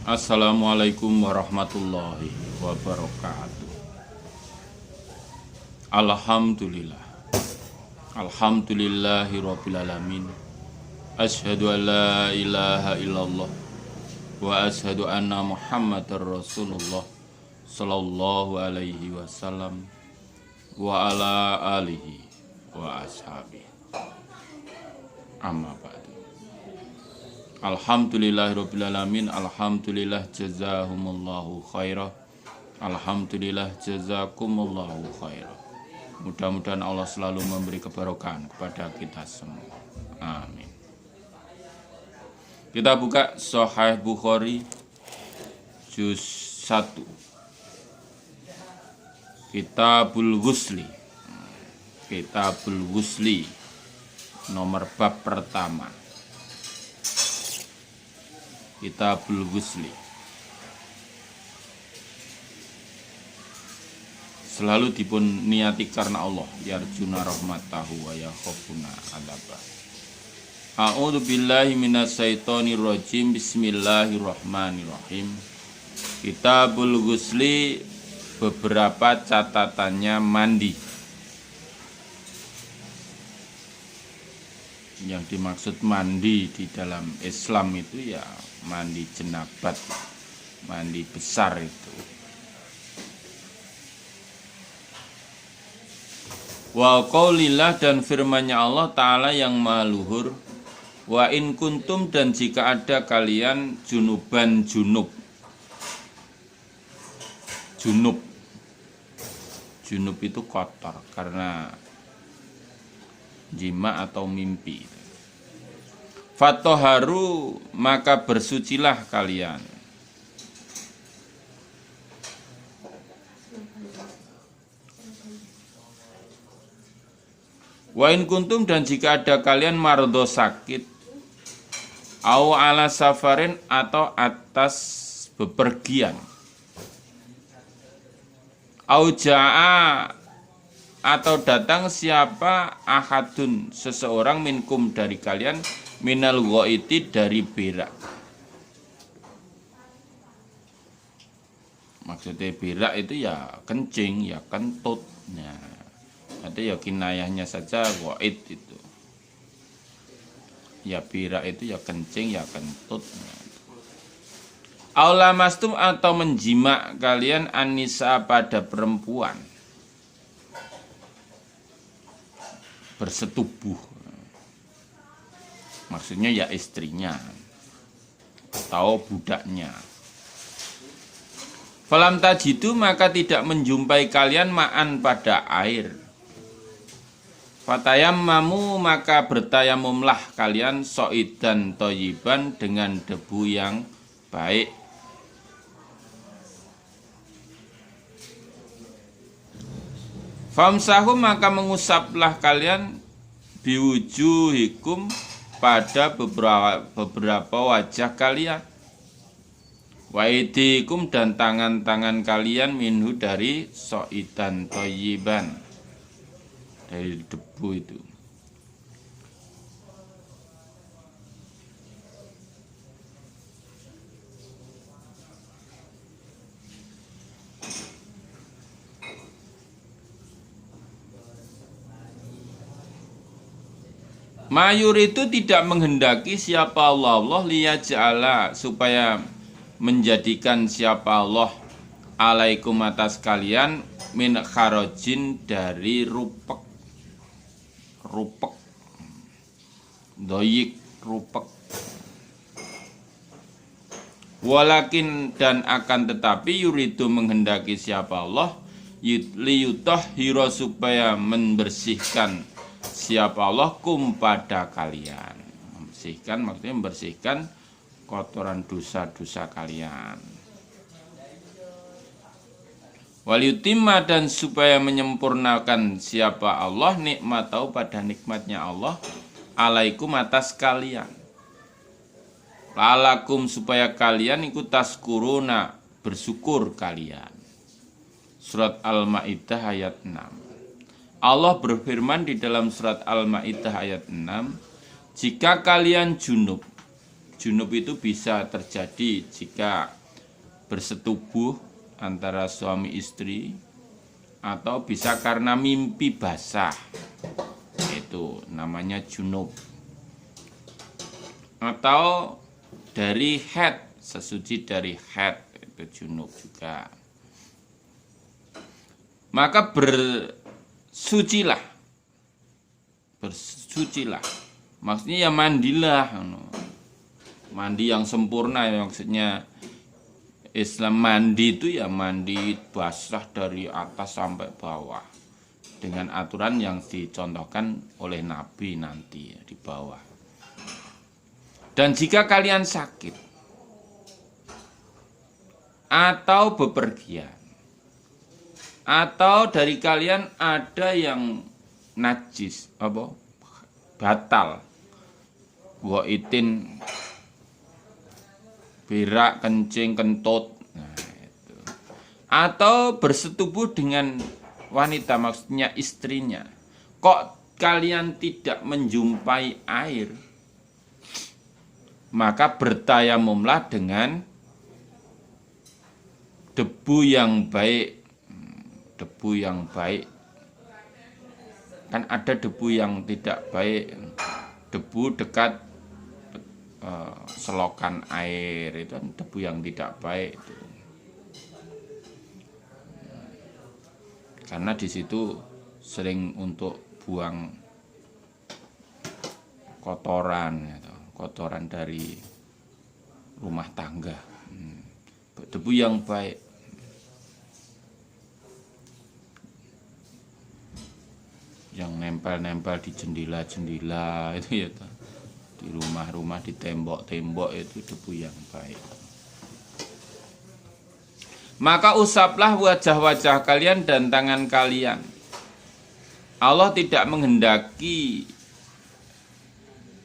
Assalamualaikum warahmatullahi wabarakatuh. Alhamdulillah. Alhamdulillahi rabbil alamin. Asyhadu an la ilaha illallah wa asyhadu anna Muhammadar Rasulullah sallallahu alaihi wasallam wa ala alihi wa ashabihi. Amma ba'du. Alhamdulillahirabbil alamin. Alhamdulillah jazahumullahu khairah. Alhamdulillah jazakumullahu khairah. Mudah-mudahan Allah selalu memberi keberkahan kepada kita semua. Amin. Kita buka Sahih Bukhari juz 1. Kitabul Ghusli. Kitabul Ghusli nomor bab pertama. Kitabul Ghusli. Selalu dipun niati karena Allah, yarjuna rahmatahu wa yakhafuna adzabah. A'udzu billahi minasyaitonir rajim. Bismillahirrahmanirrahim. Kitabul Ghusli, beberapa catatannya mandi. Yang dimaksud mandi di dalam Islam itu ya mandi jenabat, mandi besar itu. Wa qaulillah, dan firman-Nya Allah Ta'ala yang maha luhur. Wa in kuntum, dan jika ada kalian junuban junub. Junub itu kotor karena jima atau mimpi. Fatoharu, maka bersucilah kalian. Wa in kuntum, dan jika ada kalian mardo sakit, au ala safarin, atau atas bepergian, au ja'a, atau datang siapa ahadun, seseorang minkum dari kalian, minal ghaiti, dari berak. Maksudnya berak itu ya kencing, ya kentut. Nah, ada ya kinayahnya saja ghaid itu. Ya berak itu ya kencing, ya kentut. Aula mastum, atau menjima kalian anisa, pada perempuan. Bersetubuh, maksudnya ya istrinya atau budaknya. Falam tajidu, maka tidak menjumpai kalian ma'an, pada air. Fatayammamu, maka bertayamumlah kalian so'idan thayyiban, dengan debu yang baik. Famsahu, maka mengusaplah kalian biwujuhikum, pada beberapa wajah kalian. Waidikum, dan tangan-tangan kalian minhu, dari so'idan thayyiban, dari debu itu. Mayur itu tidak menghendaki siapa Allah liyaj'ala, supaya menjadikan siapa Allah alaikum, atas kalian, min kharajin, dari rupek doyik, rupek. Walakin, dan akan tetapi, yuridu, menghendaki siapa Allah, liyutahhira, supaya membersihkan siapa Allah kum, pada kalian. Membersihkan maksudnya membersihkan kotoran dosa-dosa kalian. Waliyutimma, dan supaya menyempurnakan siapa Allah nikmatau, pada nikmatnya Allah, alaikum, atas kalian. Lalakum, supaya kalian ikut taskuruna, bersyukur kalian. Surat Al-Maidah ayat 6. Allah berfirman di dalam surat Al-Maidah ayat 6, jika kalian junub, junub itu bisa terjadi jika bersetubuh antara suami istri, atau bisa karena mimpi basah, itu namanya junub, atau dari haid, sesuci dari haid, itu junub juga. Maka bersucilah, maksudnya ya mandilah, mandi yang sempurna, maksudnya Islam mandi itu ya mandi basah dari atas sampai bawah dengan aturan yang dicontohkan oleh Nabi nanti di bawah. Dan jika kalian sakit atau bepergian, atau dari kalian ada yang najis, batal, itin, berak, kencing, kentut, nah, itu. Atau bersetubuh dengan wanita, maksudnya istrinya, kok kalian tidak menjumpai air, maka bertayamumlah dengan debu yang baik. Debu yang baik, kan ada debu yang tidak baik, debu dekat selokan air, itu kan debu yang tidak baik itu. Karena di situ sering untuk buang kotoran dari rumah tangga. Debu yang baik, yang nempel-nempel di jendela-jendela itu ya, di rumah-rumah, di tembok-tembok, itu debu yang baik. Maka usaplah wajah-wajah kalian dan tangan kalian. Allah tidak menghendaki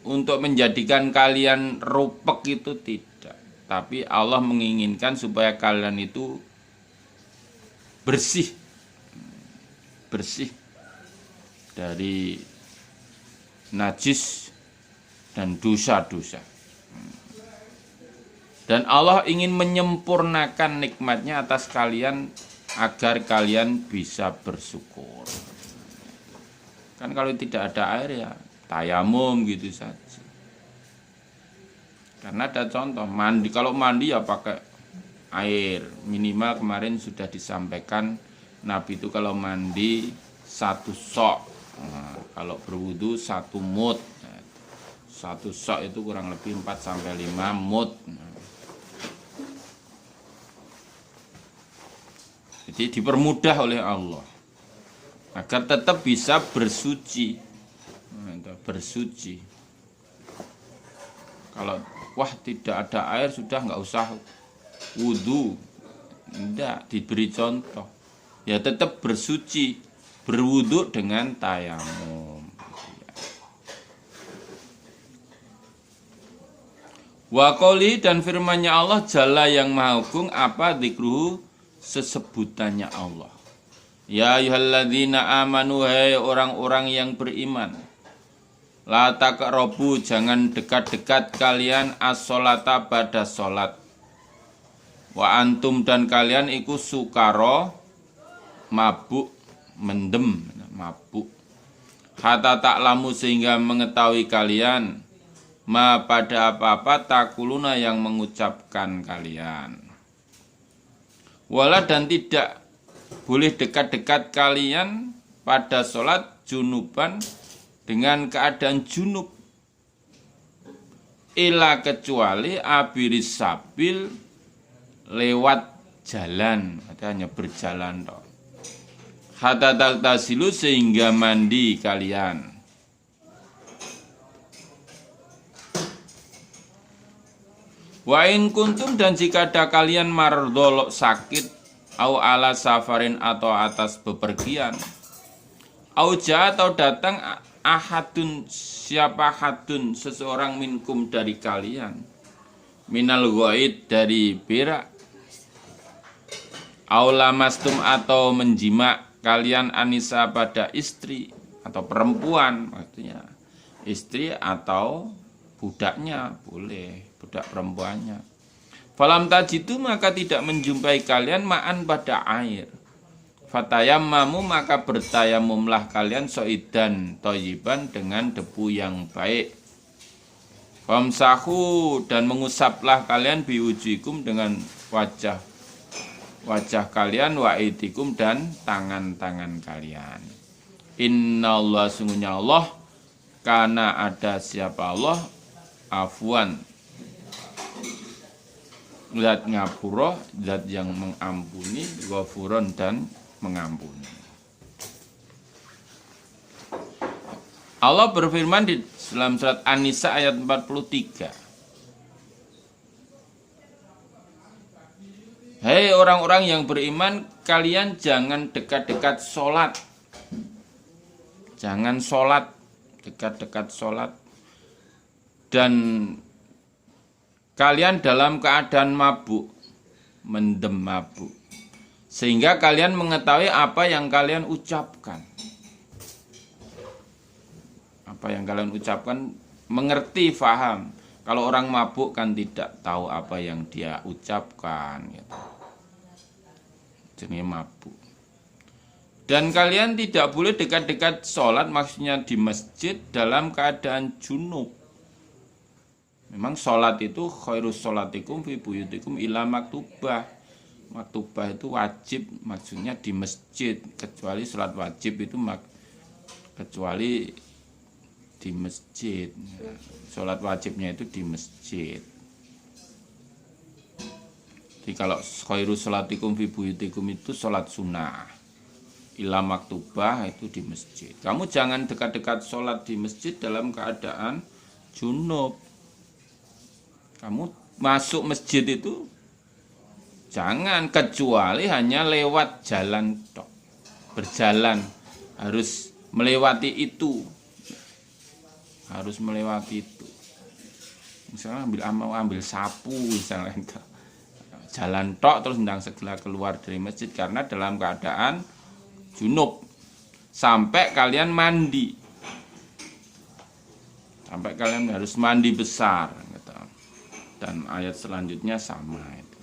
untuk menjadikan kalian rupek, itu tidak. Tapi Allah menginginkan supaya kalian itu bersih dari najis dan dosa-dosa. Dan Allah ingin menyempurnakan nikmatnya atas kalian agar kalian bisa bersyukur. Kan kalau tidak ada air ya tayamum gitu saja. Karena ada contoh mandi, kalau mandi ya pakai air. Minimal kemarin sudah disampaikan Nabi itu kalau mandi 1 sok. Nah, kalau berwudu 1 mud. 1 sok itu kurang lebih 4-5 mud. Jadi dipermudah oleh Allah agar tetap bisa bersuci. Kalau tidak ada air, sudah nggak usah wudu, tidak diberi contoh, ya tetap bersuci, berwudu dengan tayamum. Wa qouli, dan firman-Nya Allah Jalla yang Maha Agung, apa dzikruhu, sesebutannya Allah. Ya ayyuhalladzina amanu, hai orang-orang yang beriman, la taqrabu, jangan dekat-dekat kalian as-sholata, pada sholat, wa antum, dan kalian iku sukaro, mabuk, mendem, mabuk, hatta ta'lamu, sehingga mengetahui kalian, ma, pada apa-apa, takuluna, yang mengucapkan kalian. Wala, dan tidak boleh dekat-dekat kalian pada sholat junuban, dengan keadaan junub, ila, kecuali abiris sabil, lewat jalan, hanya berjalan toh. Hatta tagtasilu, sehingga mandi kalian. Wa in kuntum, dan jika ada kalian mardolok sakit, au ala safarin, atau atas bepergian, au ja, atau datang ahadun, siapa hadun, seseorang minkum, dari kalian, minal ghaid, dari berak, au lamastum, atau menjima kalian anisa, pada istri atau perempuan, maksudnya istri atau budaknya boleh budak perempuannya. Falam tajidu maka tidak menjumpai kalian ma'an pada air. Fatayammamu maka bertayamumlah kalian soidan toyiban dengan debu yang baik. Famsahu dan mengusaplah kalian biwujikum dengan wajah kalian wa aidikum dan tangan-tangan kalian. Innallaha sungguhnya Allah karena ada siapa Allah afwan zat ngapura, zat yang mengampuni, ghafuron dan mengampuni. Allah berfirman di dalam surat An-Nisa ayat 43. Hei orang-orang yang beriman, kalian jangan dekat-dekat sholat. Jangan sholat, dekat-dekat sholat. Dan kalian dalam keadaan mabuk, mendem mabuk. Sehingga kalian mengetahui apa yang kalian ucapkan. Apa yang kalian ucapkan, mengerti, faham. Kalau orang mabuk kan tidak tahu apa yang dia ucapkan. Gitu. Jadi mabuk. Dan kalian tidak boleh dekat-dekat sholat, maksudnya di masjid dalam keadaan junub. Memang sholat itu khairus sholatikum fi buyutikum ila maktubah. Maktubah itu wajib, maksudnya di masjid. Kecuali sholat wajib itu kecuali di masjid. Sholat wajibnya itu di masjid. Jadi kalau khairus sholatikum fi buyutikum itu sholat sunnah. Ila maktubah itu di masjid. Kamu jangan dekat-dekat sholat di masjid dalam keadaan junub. Kamu masuk masjid itu jangan, kecuali hanya lewat jalan tok. Berjalan harus melewati itu. Harus melewati itu. Misalnya ambil sapu misalnya, jalan tok terus ndang segera keluar dari masjid karena dalam keadaan junub. Sampai kalian mandi. Sampai kalian harus mandi besar gitu. Dan ayat selanjutnya sama itu.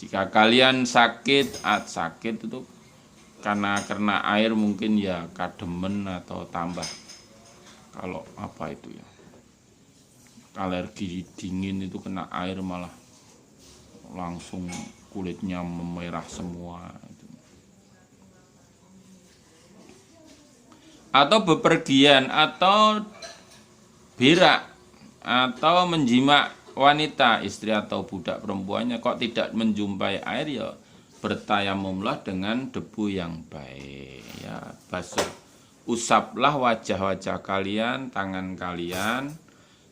Jika kalian sakit itu karena air mungkin ya kademen atau tambah. Kalau apa itu ya, alergi dingin itu kena air malah langsung kulitnya memerah semua itu. Atau bepergian atau berak atau menjima wanita, istri atau budak perempuannya, kok tidak menjumpai air, ya bertayamumlah dengan debu yang baik, ya basuh. Usaplah wajah-wajah kalian, tangan kalian.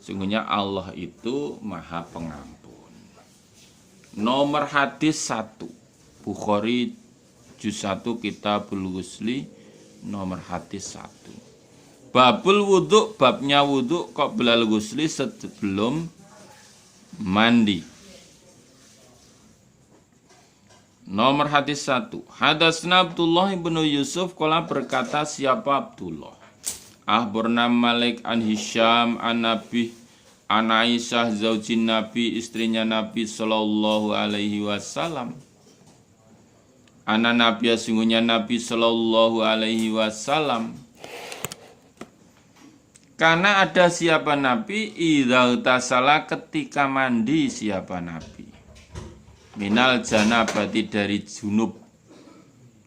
Sungguhnya Allah itu Maha Pengampun. Nomor hadis 1. Bukhari juz 1 Kitabul Ghusli, nomor hadis 1. Babul wudhu, babnya wudhu qoblal ghusli, sebelum mandi. Nomor hadis 1. Hadasna Abdullah ibnu Yusuf, kala berkata siapa Abdullah. Ahbarna Malik an Hisham an Nabi an Aisyah zaujin Nabi, istrinya Nabi sallallahu alaihi wasallam. Ana Nabi, sungguhnya Nabi sallallahu alaihi wasallam. Karena ada siapa Nabi idza tasala, ketika mandi siapa Nabi. Minal janabati, dari junub,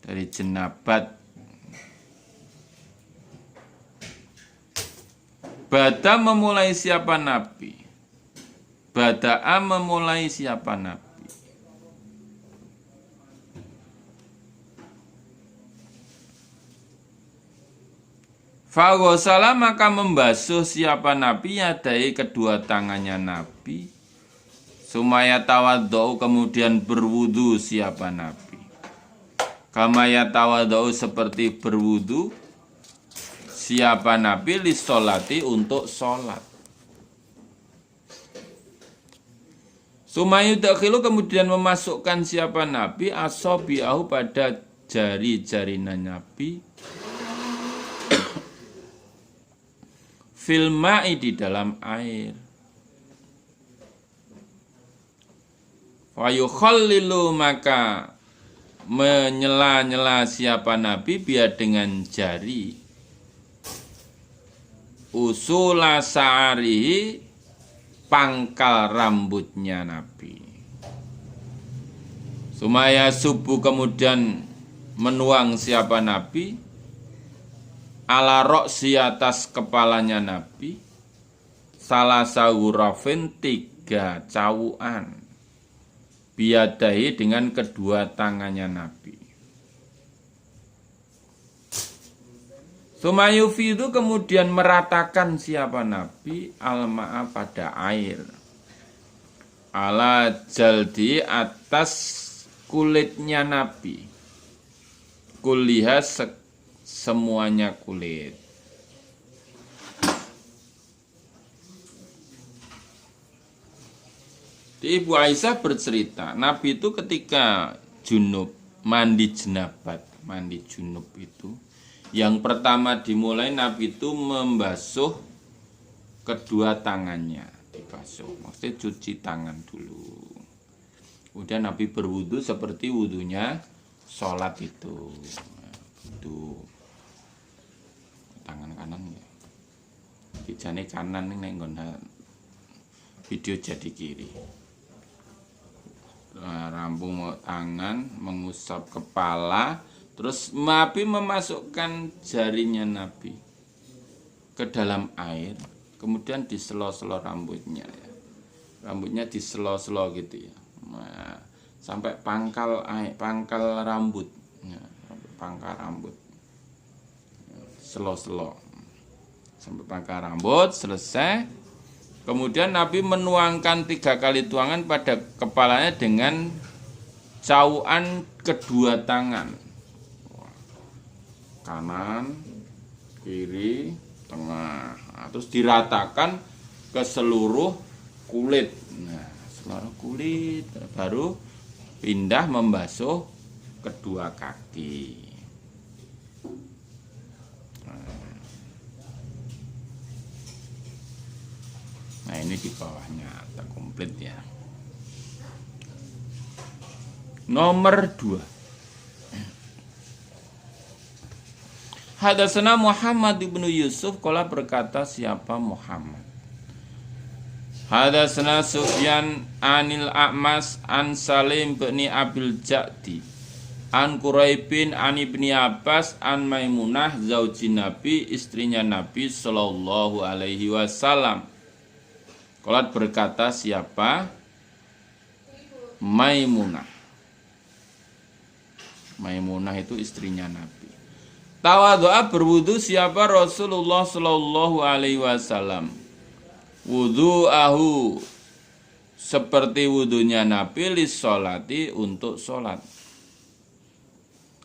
dari jenabat. Bada memulai siapa Nabi. Bada'a memulai siapa Nabi. Faghosala maka membasuh siapa Nabi yadai, kedua tangannya Nabi. Sumaya tawadhu, kemudian berwudu siapa Nabi. Kamaya tawadhu, seperti berwudu siapa Nabi lissolati, untuk sholat. Sumayu dakhilu, kemudian memasukkan siapa Nabi asobi'ahu, pada jari-jarinya Nabi. Filma'i, di dalam air. Fayukhallilu maka menyela-nyela siapa Nabi biar dengan jari usula sa'arihi pangkal rambutnya Nabi. Sumaya subuh kemudian menuang siapa Nabi ala roksi atas kepalanya Nabi salah sahurafin 3 cawuan biadahi dengan kedua tangannya Nabi. Sumayufi itu kemudian meratakan siapa Nabi al-ma'a pada air ala jaldi atas kulitnya Nabi, kuliah semuanya kulit. Di Ibu Aisyah bercerita, Nabi itu ketika junub, mandi jenabat, mandi junub itu, yang pertama dimulai Nabi itu membasuh kedua tangannya, dibasuh, maksudnya cuci tangan dulu. Kemudian Nabi berwudu seperti wudunya sholat itu. Wudu tangan kanan ya. Kijane kanan ning nggon video jadi kiri. Rampung tangan, mengusap kepala, terus Nabi memasukkan jarinya Nabi ke dalam air, kemudian diselo-selo rambutnya ya. Rambutnya diselo-selo gitu ya. Nah, sampai pangkal rambut ya, pangkal rambut selo-selo sampai pangkal rambut selesai. Kemudian Nabi menuangkan 3 kali tuangan pada kepalanya dengan cauan kedua tangan, kanan, kiri, tengah. Nah, terus diratakan ke seluruh kulit. Nah, seluruh kulit baru pindah membasuh kedua kaki. Nah, ini di bawahnya tak komplit ya. Nomor 2. Hadatsana Muhammad ibnu Yusuf qala berkata siapa Muhammad. Hadatsana Sufyan anil A'mas an Salim bin Abil Ja'di an Quraibin an Ibni Abbas an Maimunah zaujin Nabi, istrinya Nabi sallallahu alaihi wasallam. Qalat berkata siapa Maimunah. Maimunah itu istrinya Nabi. Tawadhu'a berwudu siapa Rasulullah sallallahu alaihi wasallam. Wudu'ahu seperti wudunya Nabi lis sholati untuk sholat.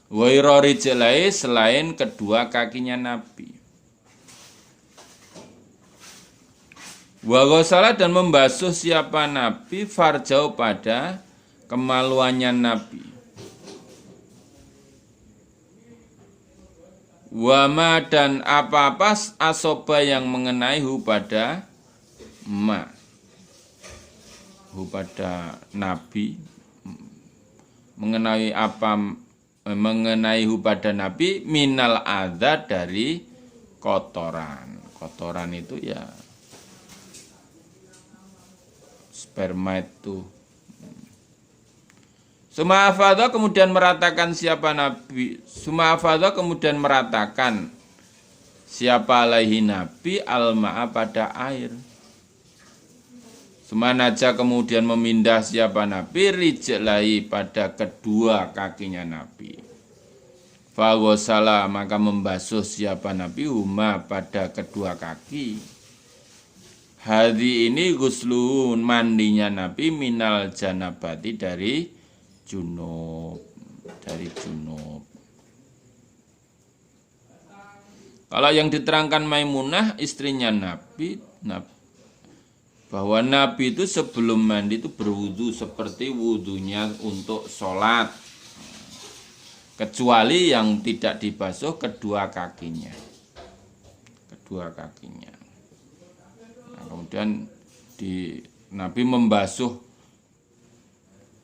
Waira rijlai selain kedua kakinya Nabi. Wa ghasala dan membasuh siapa Nabi farjau pada kemaluannya Nabi. Wama dan apa-apa asoba yang mengenai hu pada ma hu pada Nabi, mengenai apa, mengenai hu pada Nabi minal adza dari kotoran. Kotoran itu ya sperma itu. Suma'afadha kemudian meratakan siapa Nabi. Suma'afadha kemudian meratakan siapa alaihi Nabi al-ma'a pada air. Sumanaja kemudian memindah siapa Nabi rijlai pada kedua kakinya Nabi. Faghasala maka membasuh siapa Nabi huma pada kedua kaki. Hadhi ini guslun mandinya Nabi minal janabati dari junub, dari junub. Kalau yang diterangkan Maimunah istrinya Nabi, bahwa Nabi itu sebelum mandi itu berwudu seperti wudunya untuk sholat, kecuali yang tidak dibasuh kedua kakinya, kedua kakinya. Nah, kemudian Nabi membasuh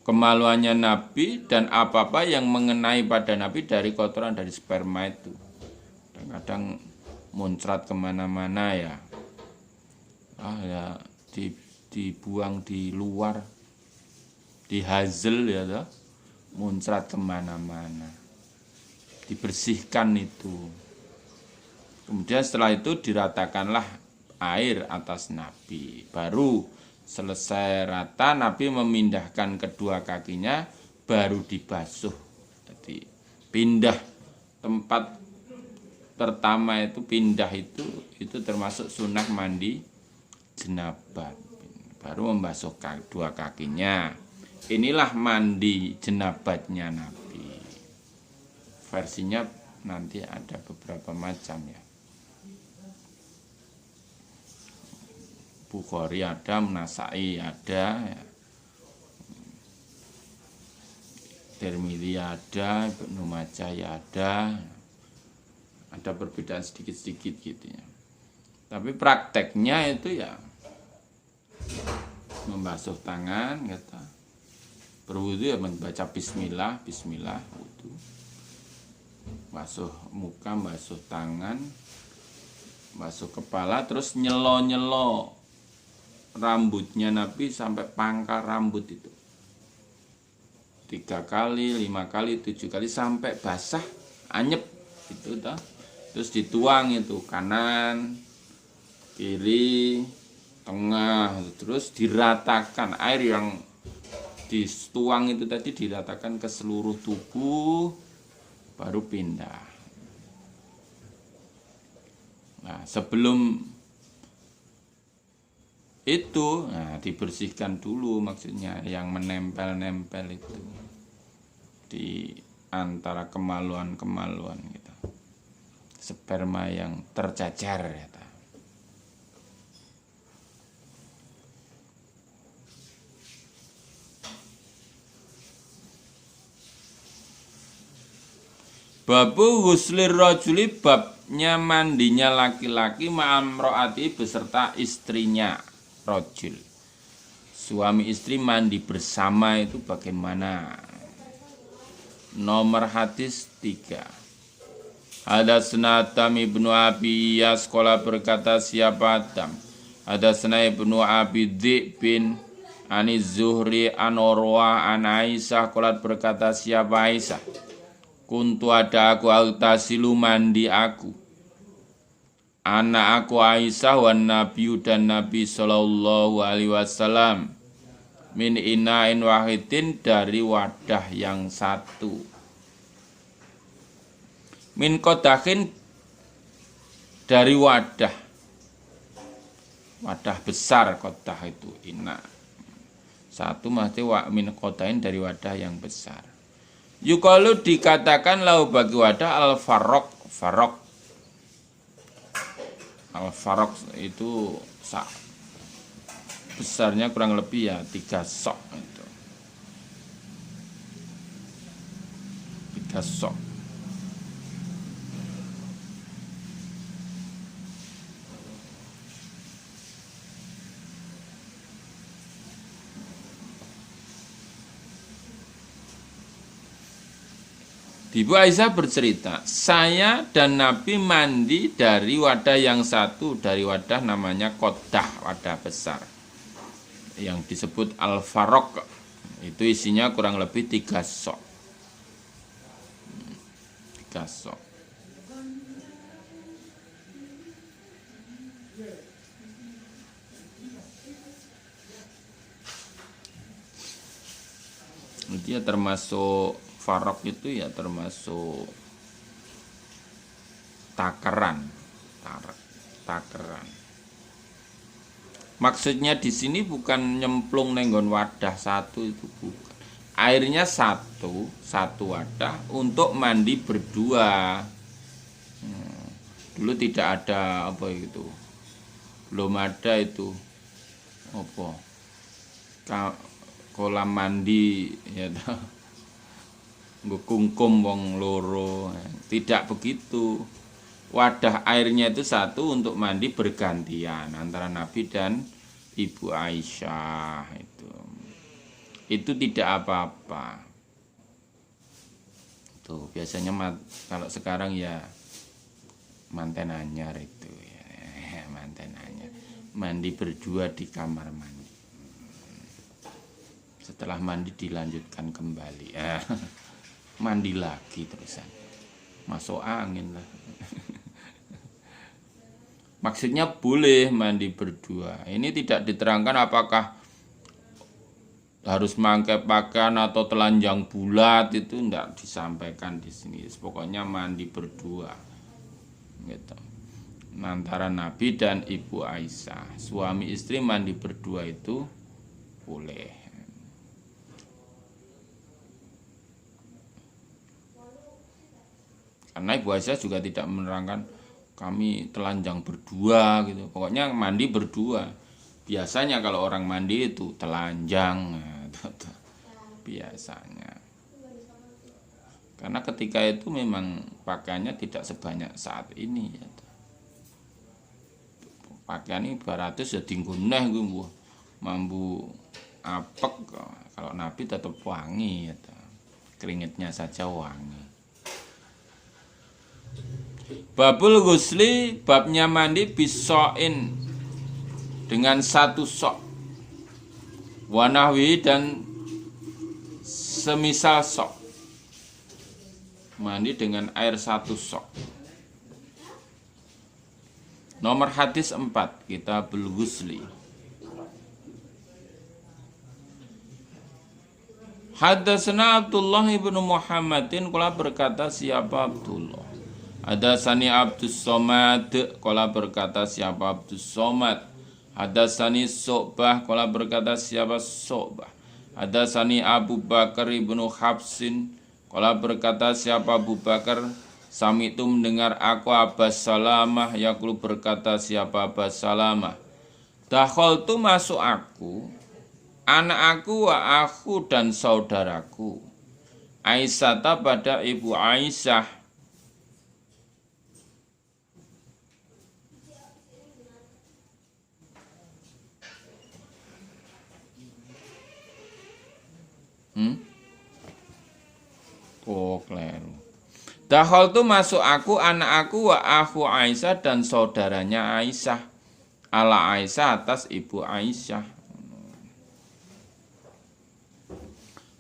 kemaluannya Nabi dan apa-apa yang mengenai pada Nabi dari kotoran dari sperma itu. Kadang-kadang muncrat kemana-mana ya. Ya dibuang di luar, dihazel ya toh, muncrat kemana-mana, dibersihkan itu. Kemudian setelah itu diratakanlah air atas Nabi. Baru selesai rata, Nabi memindahkan kedua kakinya, baru dibasuh. Jadi pindah tempat pertama itu, pindah itu termasuk sunnah mandi jenabat. Baru membasuh dua kakinya. Inilah mandi jenabatnya Nabi. Versinya nanti ada beberapa macam ya. Bukhari ada, Nasai ada, ya. Tirmidzi ada, Ibnu Majah ya ada. Ada perbedaan sedikit-sedikit gitu ya. Tapi prakteknya itu ya membasuh tangan, kata berwudu ya membaca bismillah, bismillah wudu. Basuh muka, basuh tangan, basuh kepala, terus nyelo-nyelo rambutnya Nabi sampai pangkal rambut itu. 3 kali, 5 kali, 7 kali sampai basah, anyep itu toh. Terus dituang itu kanan, kiri, tengah, terus diratakan air yang dituang itu tadi diratakan ke seluruh tubuh, baru pindah. Nah, sebelum itu dibersihkan dulu, maksudnya yang menempel-nempel itu di antara kemaluan-kemaluan gitu. Sperma yang tercacar ya. Babu huslir rajuli, babnya mandinya laki-laki ma'amro'ati beserta istrinya rajul. Suami istri mandi bersama itu bagaimana? Nomor hadis 3. Hadatsana Atam ibnu Abi Iyas qala berkata siapa Atam? Hadatsana ibnu Abi Dzib bin Ani Zuhri an Urwa an Aisyah qala berkata siapa Aisyah? Kuntu ada aku altasilu mandi aku. Anak aku Aisyah wan Nabi dan Nabi sallallahu alaihi wasallam min ina'in wahidin dari wadah yang satu. Min kodahin dari wadah besar, kodah itu ina. Satu mesti min kodahin dari wadah yang besar. Yukalu dikatakan lau bagi wadah al-farok. Al-farok itu besarnya kurang lebih ya 3 sok itu. 3 sok. Ibu Aisyah bercerita, saya dan Nabi mandi dari wadah yang satu, dari wadah namanya kodah, wadah besar yang disebut al-farok. Itu isinya kurang lebih 3 sok. 3 sok. Dia termasuk farok itu ya termasuk takeran. Maksudnya di sini bukan nyemplung nenggon wadah satu, itu bukan. Airnya satu wadah untuk mandi berdua. Dulu tidak ada apa itu, belum ada itu apa kolam mandi ya toh. Kungkum wong loro, tidak begitu. Wadah airnya itu satu untuk mandi bergantian antara Nabi dan Ibu Aisyah itu. itu tidak apa-apa. Tuh biasanya kalau sekarang ya manten anyar itu ya, manten anyar mandi berdua di kamar mandi. Setelah mandi dilanjutkan kembali ya. Mandi lagi terusan, masuk angin lah. Maksudnya boleh mandi berdua. Ini tidak diterangkan apakah harus memakai pakaian atau telanjang bulat, itu tidak disampaikan di sini. Pokoknya mandi berdua, gitu. Antara Nabi dan Ibu Aisyah, suami istri mandi berdua itu boleh. Karena Ibu Aisyah juga tidak menerangkan kami telanjang berdua gitu. Pokoknya mandi berdua. Biasanya kalau orang mandi itu telanjang, biasanya. Karena ketika itu memang pakaiannya tidak sebanyak saat ini. Pakaian ini ibaratnya sedih guneh gitu, mambu apek. Kalau Nabi tetap wangi, keringetnya saja wangi. Babul ghusli, babnya mandi bisoin dengan satu sok, wanahwi dan semisal sok, mandi dengan air satu sok. Nomor hadis 4, Kitabul Ghusli. Hadatsana Abdullah ibnu Muhammadin, qala berkata siapa Abdullah. Hadatsani Abdus Somad, qala berkata siapa Abdus Somad. Hadatsani Su'bah, qala berkata siapa Su'bah. Hadatsani Abu Bakar ibnu Habsin, qala berkata siapa Abu Bakar. Sami itu mendengar aku Abbas Salamah, yaqulu berkata siapa Abbas Salamah. Dakhaltu masuk aku, anak aku wa aku dan saudaraku. Aisyata pada Ibu Aisyah. Oh, kleru. Dakhal tu masuk aku, anak aku wa aku Aisyah dan saudaranya Aisyah. Ala Aisyah atas Ibu Aisyah.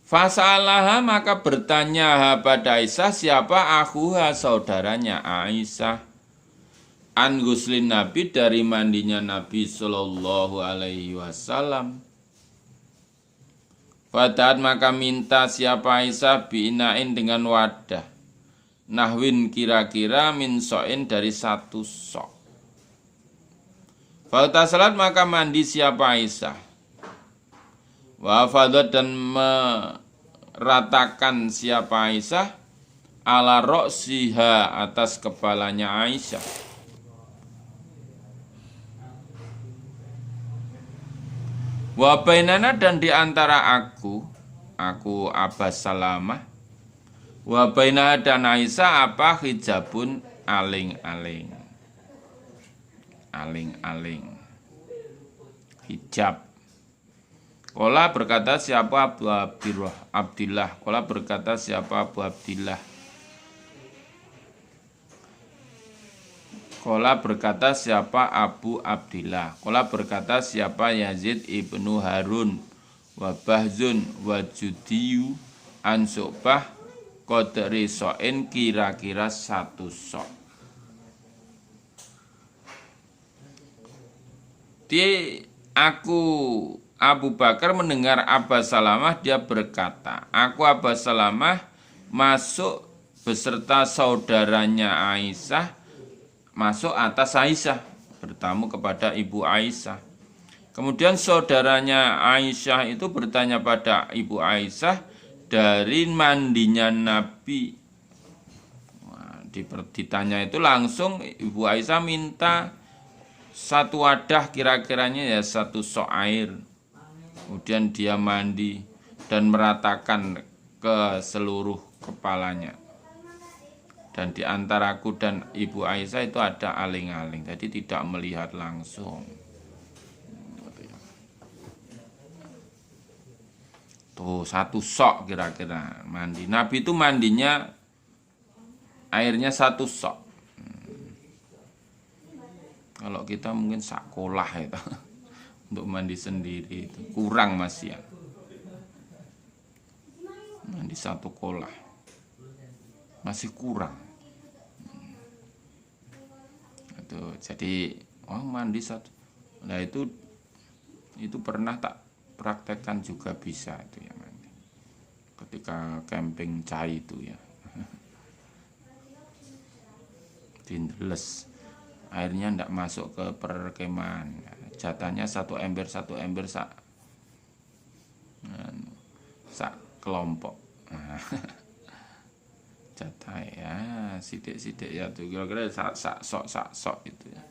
Fasalaha maka bertanya pada Aisyah siapa akuha saudaranya Aisyah. An guslin Nabi dari mandinya Nabi Sallallahu Alaihi Wasallam. Fadat maka minta siapa Aisyah biinain dengan wadah. Nahwin kira-kira min so'in dari satu sok. Fauta salat maka mandi siapa Aisyah. Wa fadat dan meratakan siapa Aisyah ala roksiha atas kepalanya Aisyah. Wa bainana dan di antara aku Abbas Salamah, wa bainana dan Aisyah apa hijabun aling-aling. Aling-aling. Hijab. Kola berkata siapa Abu Abdillah. Kola berkata siapa Abu Abdillah. Kola berkata siapa Abu Abdillah. Kola berkata siapa Yazid ibnu Harun. Wa Bahzun wa Judiyu an Su'bah qadri so'in kira-kira satu sok. Aku Abu Bakar mendengar Abbas Salamah, dia berkata, aku Abbas Salamah masuk beserta saudaranya Aisyah, masuk atas Aisyah, bertamu kepada Ibu Aisyah. Kemudian saudaranya Aisyah itu bertanya pada Ibu Aisyah dari mandinya Nabi. Nah, ditanya itu langsung Ibu Aisyah minta satu wadah kira-kiranya ya satu sok air. Kemudian dia mandi dan meratakan ke seluruh kepalanya. Dan di antara aku dan Ibu Aisyah itu ada aling-aling, jadi tidak melihat langsung. Tuh, 1 sok kira-kira mandi. Nabi itu mandinya airnya 1 sok. Kalau kita mungkin sakolah itu untuk mandi sendiri itu kurang Mas ya. Mandi 1 kolah masih kurang. Itu jadi mandi 1. Nah itu pernah tak praktekkan juga bisa itu ya mandi. Ketika camping cai itu ya. Dindeles. Airnya ndak masuk ke perkemahan. Jatahnya 1 ember sak kelompok. Jatah ya sidik-sidik ya tuh kira-kira sak sok itu ya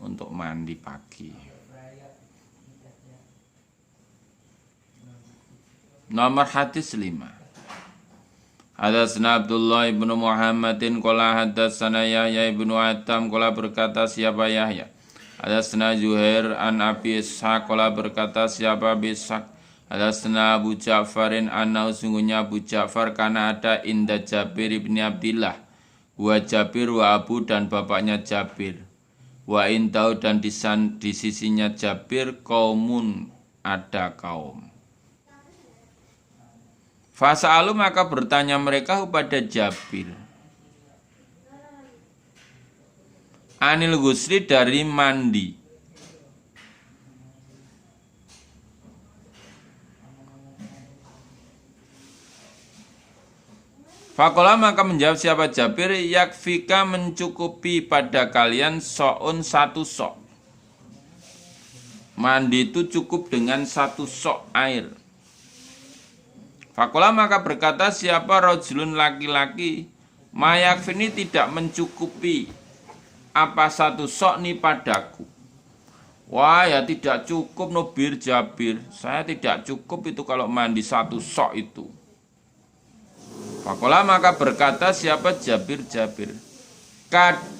untuk mandi pagi. Nomor hadis 5. Hadatsana Abdullah ibnu Muhammadin qala hadatsana Yahya ibnu Atam qala berkata siapa Yahya. Hadatsana Zuhair an Abi Ishaq qala berkata siapa Abi Ishaq. Hadatsana Abu Ja'farin anna sungguhnya Abu Ja'far kana ada inda Jabir ibni Abdillah. Wa Jabir wa Abu dan bapaknya Jabir. Wa intau dan di sisinya Jabir kaumun ada kaum. Fasa'alu maka bertanya mereka kepada Jabir. Anil ghusli dari mandi. Faqala maka menjawab siapa Jabir, yakfika mencukupi pada kalian so'un 1 sok. Mandi itu cukup dengan 1 sok air. Faqala maka berkata siapa rajulun laki-laki, mayakfini tidak mencukupi apa 1 sok nih padaku. Wah ya tidak cukup nobir Jabir, saya tidak cukup itu kalau mandi 1 sok itu. Faqala maka berkata siapa Jabir,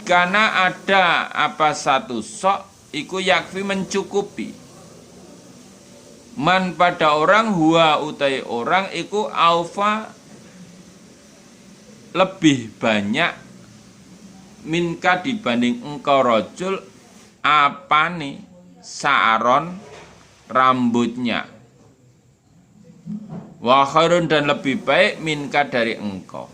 karena ada apa 1 sok iku yakfi mencukupi. Man pada orang huwa utai orang iku aufa lebih banyak minka dibanding engkau rojul apane sa'aron rambutnya. Wa khairun dan lebih baik minka dari engkau.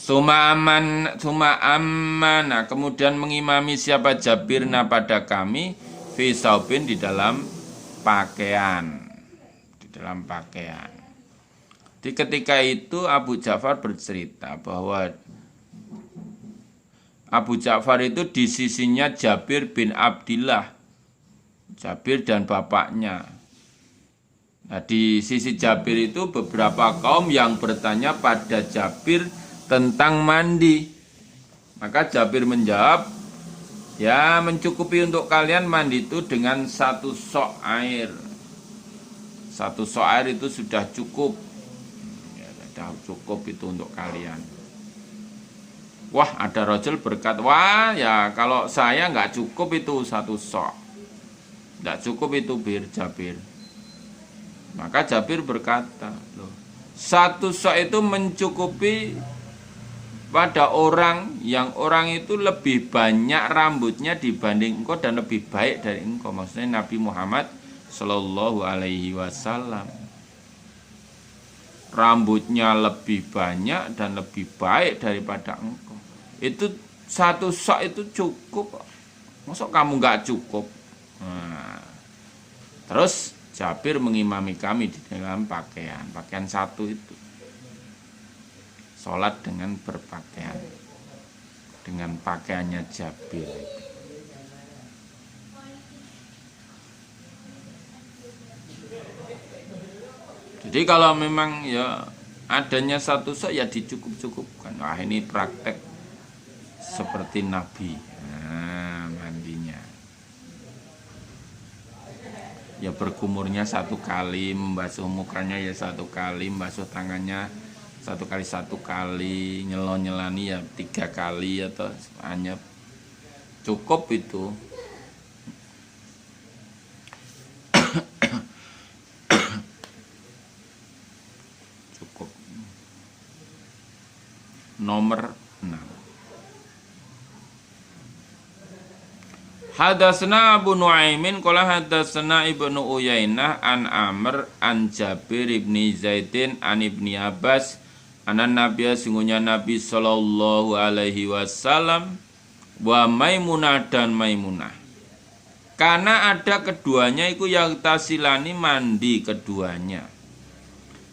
Suma amana kemudian mengimami siapa Jabirna pada kami fi saubin di dalam pakaian. Di ketika itu Abu Ja'far bercerita bahwa Abu Ja'far itu di sisinya Jabir bin Abdillah. Jabir dan bapaknya. Nah, di sisi Jabir itu beberapa kaum yang bertanya pada Jabir tentang mandi. Maka Jabir menjawab, ya mencukupi untuk kalian mandi itu dengan 1 sok air. 1 sok air itu sudah cukup. Ya, sudah cukup itu untuk kalian. Wah, ada rajul berkata, wah ya kalau saya nggak cukup itu 1 sok. Nggak cukup itu Jabir. Maka Jabir berkata, loh, 1 sok itu mencukupi pada orang yang orang itu lebih banyak rambutnya dibanding engkau dan lebih baik dari engkau. Maksudnya Nabi Muhammad Sallallahu Alaihi Wasallam. Rambutnya lebih banyak dan lebih baik daripada engkau. Itu 1 sok itu cukup. Maksud kamu nggak cukup? Nah, terus Jabir mengimami kami di dalam pakaian 1 itu. Sholat dengan berpakaian, dengan pakaiannya Jabir. Jadi kalau memang ya adanya 1 sok ya dicukup-cukupkan. Wah ini praktek seperti Nabi. Nah, mandinya. Ya berkumurnya 1 kali, membasuh mukanya ya 1 kali, membasuh tangannya satu kali nyelani ya 3 kali atau hanya cukup itu. Cukup. Nomor 6. Hadatsana Abu Nuaimin qala hadatsana Ibnu Uyainah an Amr an Jabir ibni Zaidin an Ibni Abbas anan Nabiya sungguhnya Nabi sallallahu alaihi wasallam wa Maimunah dan Maimunah. Karena ada keduanya iku yang tasilani mandi keduanya.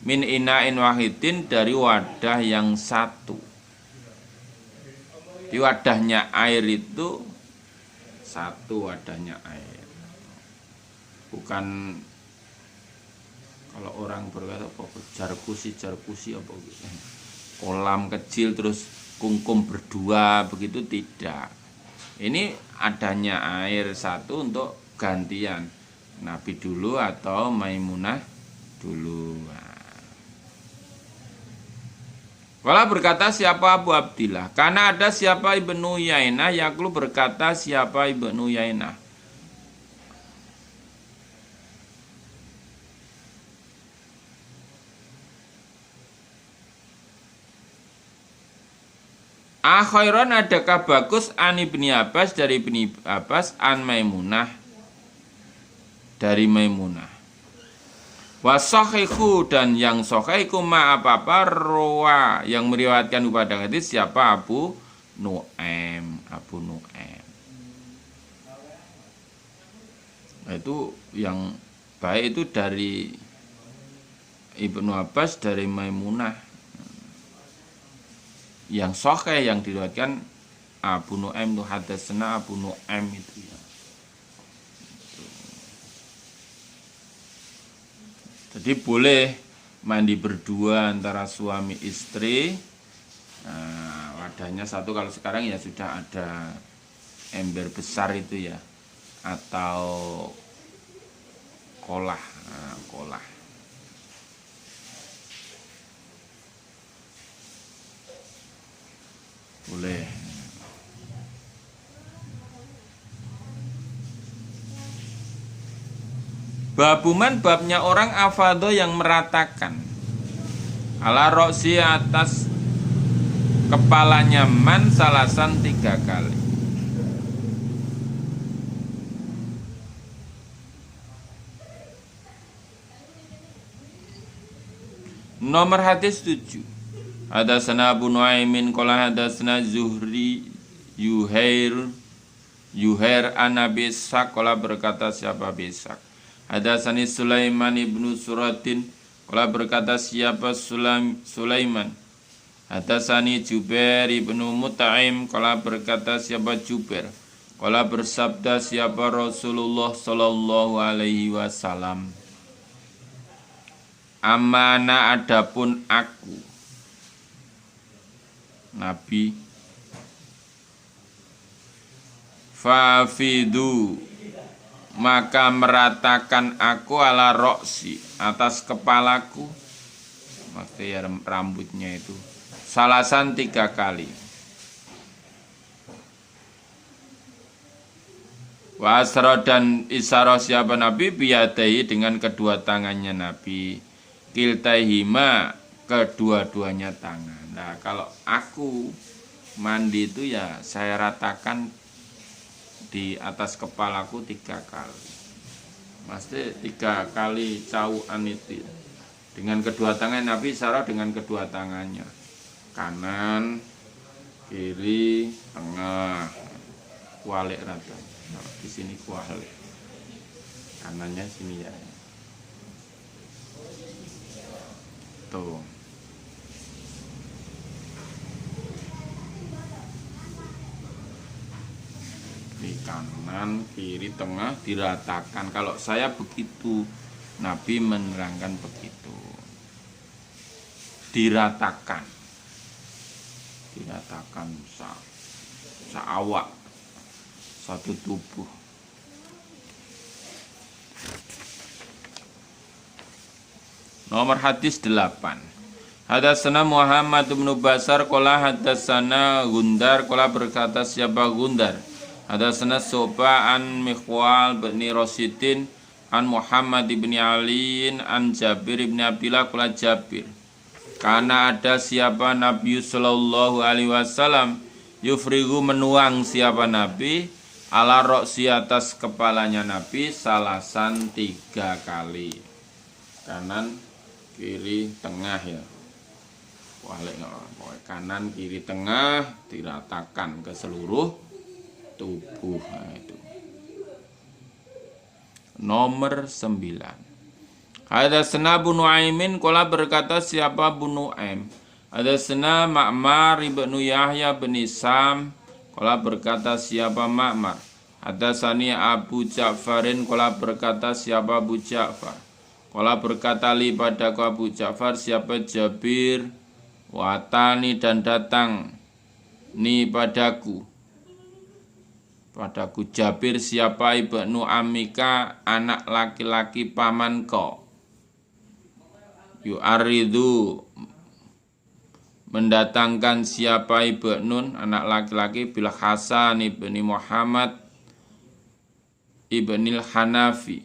Min ina'in wahidin dari wadah yang satu. Di wadahnya air itu satu wadahnya air. Bukan kalau orang berkata apa jarkusi apa gitu. Kolam kecil terus kungkum berdua begitu, tidak. Ini adanya air satu untuk gantian Nabi dulu atau Maimunah dulu. Wala berkata siapa Abu Abdillah, karena ada siapa Ibnu Uyainah, yaklu berkata siapa Ibnu Uyainah. Akhairon adakah bagus an Ibni Abbas dari Ibni Abbas an Maimunah dari Maimunah. Wasahihu dan yang sahihku ma apa rawa yang meriwayatkan kepada hadis siapa Abu Nuaim. Itu yang baik itu dari Ibnu Abbas dari Maimunah. Yang sahih yang diriwayatkan Abu Nuaim itu hadatsana Abu Nuaim itu ya. Jadi boleh mandi berdua antara suami istri. Nah, wadahnya satu, kalau sekarang ya sudah ada ember besar itu ya, atau kolah. Nah, kolah. Boleh. Babuman babnya orang afado yang meratakan ala roksi atas kepalanya man salasan 3 kali. Nomor hadis 7. Hadatsana Abu Nuaimin qala hadatsana Zuhri Yuhair an Abi Ishaq qala berkata siapa Ishaq. Hadatsani Sulaiman ibnu Suratin qala berkata siapa Sulaiman. Hadatsani Jubair ibnu Mut'aim qala berkata siapa Jubair. Qala bersabda siapa Rasulullah sallallahu alaihi wasallam. Amana adapun aku Nabi fafidu maka meratakan aku ala roksi atas kepalaku, maksudnya rambutnya itu salasan 3 kali. Wa asra dan isyarah siapa Nabi biyadai dengan kedua tangannya Nabi, kiltaihima kedua-duanya tangan. Nah kalau aku mandi itu ya saya ratakan di atas kepalaku 3 kali. Mesti 3 kali cauan itu. Dengan kedua tangan Nabi isyarah dengan kedua tangannya. Kanan, kiri, tengah. Kualik rata. Nah, di sini kualik. Kanannya sini ya. Tuh. Di kanan, kiri, tengah diratakan. Kalau saya begitu, Nabi menerangkan begitu. Diratakan seawak, satu tubuh. Nomor hadis 8. Hadatsana Muhammad bin Basar qala hadatsana Gundar qala berkata siapa Gundar. Hadatsana Soba an Mikhwal bin Rasidin an Muhammad bin Ali an Jabir bin Abdullah qala Jabir. Karena ada siapa Nabi sallallahu alaihi wasallam yufrigu menuang siapa Nabi ala roksi atas kepalanya Nabi salasan 3 kali. Kanan, kiri, tengah ya. Walik kanan, kiri, tengah diratakan ke seluruh tubuh. Nah, itu. Nomor 9. Hadatsana Abu Nuaimin qala berkata siapa Abu Nuaim. Hadatsana Ma'mar ibnu Yahya bin Sam qala berkata siapa Ma'mar. Hadatsani Abu Ja'farin qala berkata siapa Abu Ja'far. Qala berkata li padaku Abu Ja'far siapa Jabir watani dan datang ni padaku Jabir siapa ibnu Amika anak laki-laki pamanko. Yu'aridu mendatangkan siapa ibnun anak laki-laki bil Hasan ibni Muhammad ibnil Hanafi.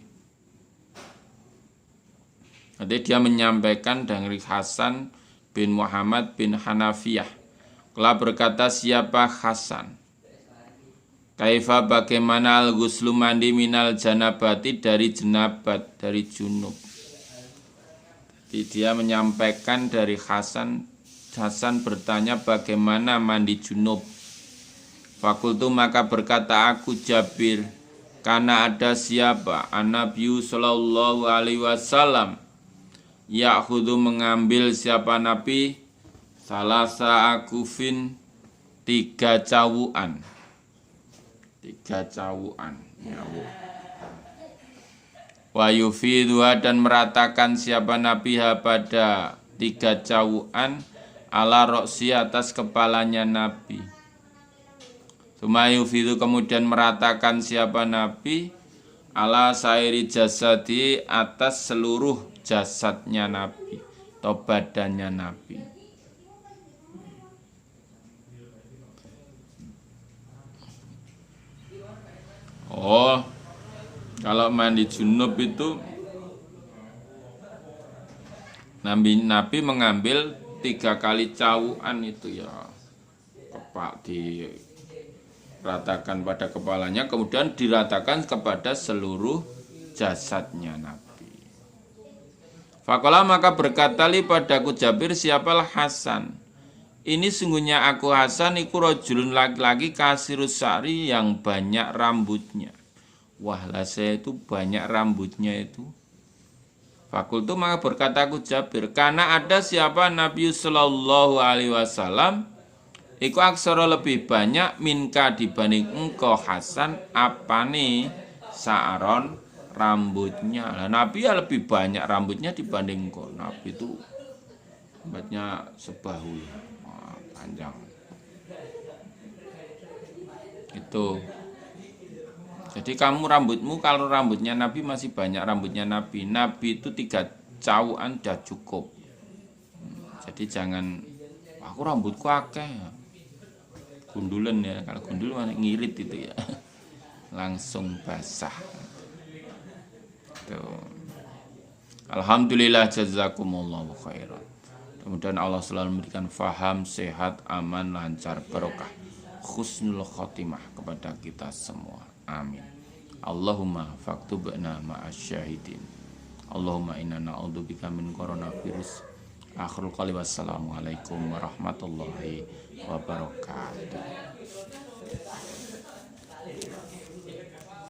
Jadi dia menyampaikan dari Hasan bin Muhammad bin Hanafiyah. Telah berkata siapa Hasan. Kaifa bagaimana al-ghuslu mandi minal janabati dari jenabat, dari junub. Jadi dia menyampaikan dari Hasan bertanya bagaimana mandi junub. Fakultu maka berkata aku Jabir, karena ada siapa Nabi sallallahu alaihi wasallam ya'khudhu mengambil siapa Nabi salasa akufin 3 cawuan. 3 cawuan nyawu. Wa yufidha dan meratakan siapa Nabi pada 3 cawuan ala roksi atas kepalanya Nabi. Sumayufidhu kemudian meratakan siapa Nabi ala sairi jasadi atas seluruh jasadnya Nabi atau badannya Nabi. Oh, kalau mandi junub itu Nabi mengambil 3 kali cawuan itu ya, diratakan pada kepalanya, kemudian diratakan kepada seluruh jasadnya Nabi. Faqala maka berkata li padaku Jabir siapalah Hasan. Ini sungguhnya aku Hasan iku rajulun laki-laki kasirus sa'ri yang banyak rambutnya. Wah lah saya itu banyak rambutnya itu. Fakultu maka berkata aku Jabir, karena ada siapa Nabi sallallahu alaihi wasallam iku aksara lebih banyak minka dibanding engkau Hasan apane sa'ron rambutnya. Nah, Nabi ya lebih banyak rambutnya dibanding engkau. Nabi itu rambutnya sebahu. Panjang itu. Jadi kamu rambutmu kalau rambutnya Nabi masih banyak rambutnya Nabi itu 3 cawuan sudah cukup. Jadi jangan aku rambutku akeh gundulan ya, kalau gundul ngirit itu ya langsung basah tuh. Alhamdulillah jazakumullahu khairan. Kemudian Allah selalu memberikan faham, sehat, aman, lancar, barokah, husnul khotimah kepada kita semua. Amin. Allahumma faktubna ma'asyahidin. Allahumma inna na'udzubika min coronavirus. Akhirul qali wassalamualaikum warahmatullahi wabarakatuh.